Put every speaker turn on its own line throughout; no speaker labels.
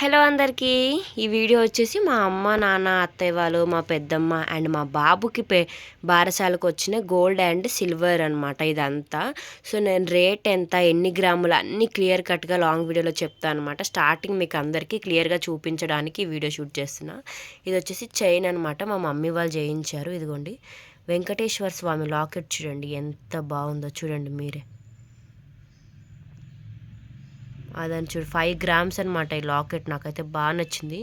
Hello అందరికీ. ఈ video వచ్చేసి మా అమ్మ నాన్న అత్తయ్య వాళ్ళు మా పెద్దమ్మ అండ్ మా బాబుకి బారసాలకు వచ్చిన గోల్డ్ అండ్ సిల్వర్ అనమాట ఇదంతా. సో నేను రేట్ ఎంత ఎన్ని గ్రాములు అన్నీ క్లియర్ కట్గా లాంగ్ వీడియోలో చెప్తాను అనమాట. స్టార్టింగ్ మీకు అందరికీ క్లియర్గా చూపించడానికి వీడియో షూట్ చేస్తున్నా. ఇది వచ్చేసి చైన్ అనమాట, మా మమ్మీ వాళ్ళు చేయించారు. ఇదిగోండి వెంకటేశ్వర స్వామి లాకెట్, చూడండి ఎంత బాగుందో చూడండి మీరే. అదని చూడు 5 గ్రామ్స్ అనమాట ఈ లాకెట్. నాకైతే బాగా నచ్చింది.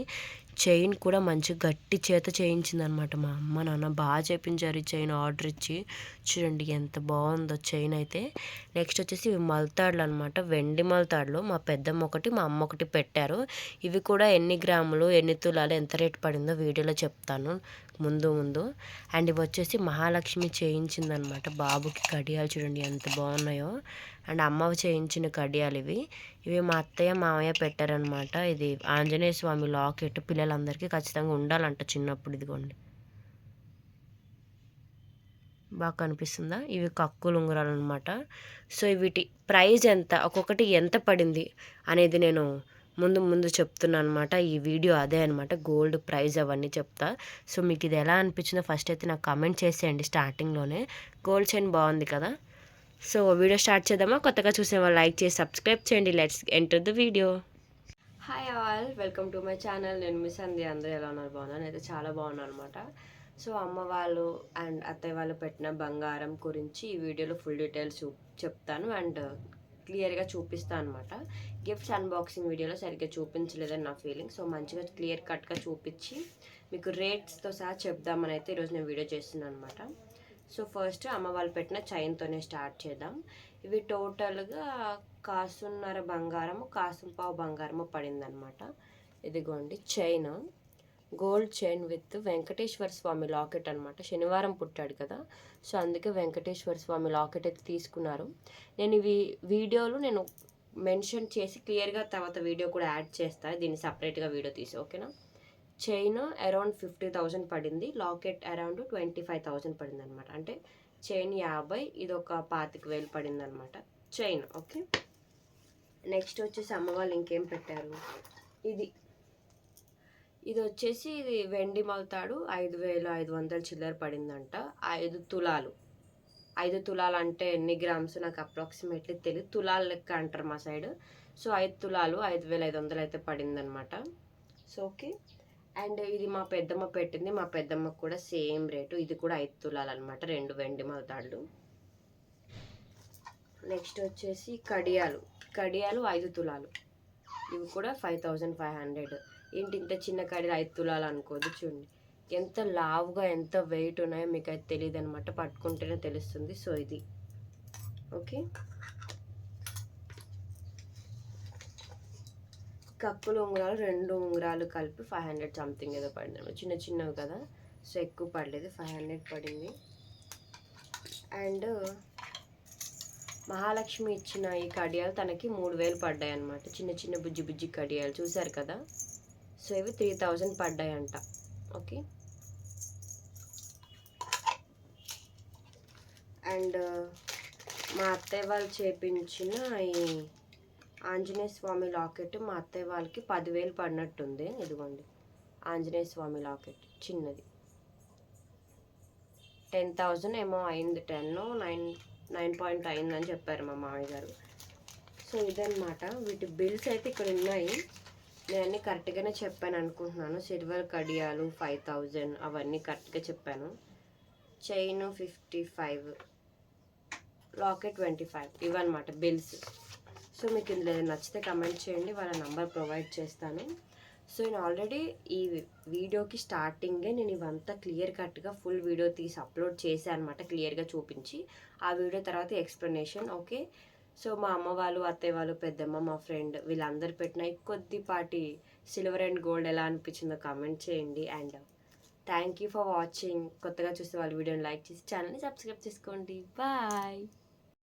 చైన్ కూడా మంచి గట్టి చేత చేయించింది అనమాట. మా అమ్మ నాన్న బాగా చేయించారు ఈ చైన్ ఆర్డర్ ఇచ్చి. చూడండి ఎంత బాగుందో చైన్ అయితే. నెక్స్ట్ వచ్చేసి ఇవి మల్తాడులు అనమాట, వెండి మల్తాడులు. మా పెద్దమ్మ ఒకటి మా అమ్మ ఒకటి పెట్టారు. ఇవి కూడా ఎన్ని గ్రాములు ఎన్ని తులాలు ఎంత రేట్ పడిందో వీడియోలో చెప్తాను ముందు. అండ్ ఇవి వచ్చేసి మహాలక్ష్మి చేయించిందనమాట బాబుకి కడియాలు. చూడండి ఎంత బాగున్నాయో. అండ్ అమ్మవి చేయించిన కడియాలు ఇవి మా అత్తయ్య మామయ్య పెట్టారనమాట. ఇది ఆంజనేయ స్వామి లాకెట్, పిల్లలందరికీ ఖచ్చితంగా ఉండాలంట చిన్నప్పుడు. ఇదిగోండి బాగా కనిపిస్తుందా. ఇవి కక్కులు ఉంగరాలు అనమాట. సో వీటి ప్రైస్ ఎంత, ఒక్కొక్కటి ఎంత పడింది అనేది నేను ముందు చెప్తున్నాను అనమాట. ఈ వీడియో అదే అనమాట, గోల్డ్ ప్రైస్ అవన్నీ చెప్తా. సో మీకు ఇది ఎలా అనిపించిందో ఫస్ట్ అయితే నాకు కమెంట్ చేసేయండి స్టార్టింగ్లోనే. గోల్డ్ చైన్ బాగుంది కదా. సో వీడియో స్టార్ట్ చేద్దామా? కొత్తగా చూసేవాళ్ళు లైక్ చేసి సబ్స్క్రైబ్ చేయండి. Let's enter the video. Hi all, welcome to my channel. నేను మిస్ అంది. అందరూ ఎలా ఉన్నారు? బాగున్నాను, అయితే చాలా బాగున్నాను అనమాట. సో అమ్మ వాళ్ళు అండ్ అత్తయ్య వాళ్ళు పెట్టిన బంగారం గురించి ఈ వీడియోలో ఫుల్ డీటెయిల్స్ చెప్తాను అండ్ క్లియర్గా చూపిస్తాను అనమాట. గిఫ్ట్స్ అన్బాక్సింగ్ వీడియోలో సరిగ్గా చూపించలేదని నా ఫీలింగ్. సో మంచిగా క్లియర్ కట్గా చూపించి మీకు రేట్స్తో సహా చెప్దామని అయితే ఈరోజు నేను వీడియో చేస్తున్నాను అనమాట. సో ఫస్ట్ అమ్మ వాళ్ళు పెట్టిన చైన్తోనే స్టార్ట్ చేద్దాం. ఇవి టోటల్గా 1.5 బంగారము 1.25 బంగారము పడిందనమాట. ఇదిగోండి chain, gold chain with Venkateswara Swamy locket అనమాట. శనివారం పుట్టాడు కదా, సో అందుకే వెంకటేశ్వర స్వామి లాకెట్ అయితే తీసుకున్నారు. నేను ఇవి వీడియోలు నేను మెన్షన్ చేసి క్లియర్గా తర్వాత వీడియో కూడా యాడ్ చేస్తాను, దీన్ని సపరేట్గా వీడియో తీసి, ఓకేనా. చైన్ అరౌండ్ 50,000 పడింది, లాకెట్ అరౌండ్ 25,000 పడింది అనమాట. అంటే చైన్ 50, ఇది ఒక 25,000 పడింది అనమాట చైన్, ఓకే. నెక్స్ట్ వచ్చేసి అమ్మ వాళ్ళు ఇంకేం పెట్టారు, ఇది వచ్చేసి ఇది వెండి మల్తాడు 5,500 చిల్లర పడిందంట. 5 తులాలు. 5 తులాలు అంటే ఎన్ని గ్రామ్స్ నాకు అప్రాక్సిమేట్లీ తెలియదు, తులాలు లెక్క అంటారు మా సైడ్. సో 5 తులాలు 5,500 అయితే పడిందనమాట. So okay. అండ్ ఇది మా పెద్దమ్మ పెట్టింది, మా పెద్దమ్మకు కూడా సేమ్ రేటు. ఇది కూడా 5 తులాలు అనమాట, 2 వెండి మల్తాళ్ళు. నెక్స్ట్ వచ్చేసి కడియాలు 5 తులాలు. ఇవి కూడా 5,500. ఏంటి ఇంత చిన్న కడియాలు 5 తులాలు అనుకోదు, చూడండి ఎంత లావుగా ఎంత వెయిట్ ఉన్నాయో మీకు అయితే తెలియదు అనమాట, పట్టుకుంటేనే తెలుస్తుంది. సో ఇది ఓకే. కక్కులు ఉంగరాలు 2 ఉంగరాలు కలిపి 500 సంథింగ్ ఏదో పడింది, చిన్నవి కదా, సో ఎక్కువ పడలేదు, 500 పడింది. అండ్ మహాలక్ష్మి ఇచ్చిన ఈ కడియాలు తనకి 3,000 పడ్డాయి అనమాట. చిన్న బుజ్జి కడియాలు చూసారు కదా. సో ఇవి 3,000 పడ్డాయంట, ఓకే. అండ్ మా అత్తయ్య వాళ్ళు చేపించిన ఈ ఆంజనేయ స్వామి లాకెట్ మా అత్తయ్య వాళ్ళకి 10,000 పడినట్టుంది. ఇదిగోండి ఆంజనేయ స్వామి లాకెట్ చిన్నది 10,000 ఏమో అయింది, 9 అయిందని చెప్పారు మా మామయ్య గారు. సో ఇదన్నమాట. వీటి బిల్స్ అయితే ఇక్కడ ఉన్నాయి, నేను అన్నీ కరెక్ట్గానే చెప్పాను అనుకుంటున్నాను. సిల్వర్ కడియాలు 5,000 అవన్నీ కరెక్ట్గా చెప్పాను. చైన్ 55, లాకెట్ 25, ఇవన్నమాట బిల్స్. సో మీకు ఇందులో నచ్చితే కమెంట్ చేయండి, వాళ్ళ నంబర్ ప్రొవైడ్ చేస్తాను. సో నేను ఆల్రెడీ ఈ వీడియోకి స్టార్టింగే నేను ఇవంతా క్లియర్ కట్గా ఫుల్ వీడియో తీసి అప్లోడ్ చేశాను అనమాట, క్లియర్గా చూపించి. ఆ వీడియో తర్వాత ఎక్స్ప్లెనేషన్, ఓకే. సో మా అమ్మ వాళ్ళు అత్తయ్య వాళ్ళు పెద్దమ్మ మా ఫ్రెండ్ వీళ్ళందరూ పెట్టిన కొద్దిపాటి సిల్వర్ అండ్ గోల్డ్ ఎలా అనిపించిందో కమెంట్ చేయండి. And thank you for watching. కొత్తగా చూస్తే వాళ్ళ వీడియోని లైక్ చేసి ఛానల్ని సబ్స్క్రైబ్ చేసుకోండి. బాయ్.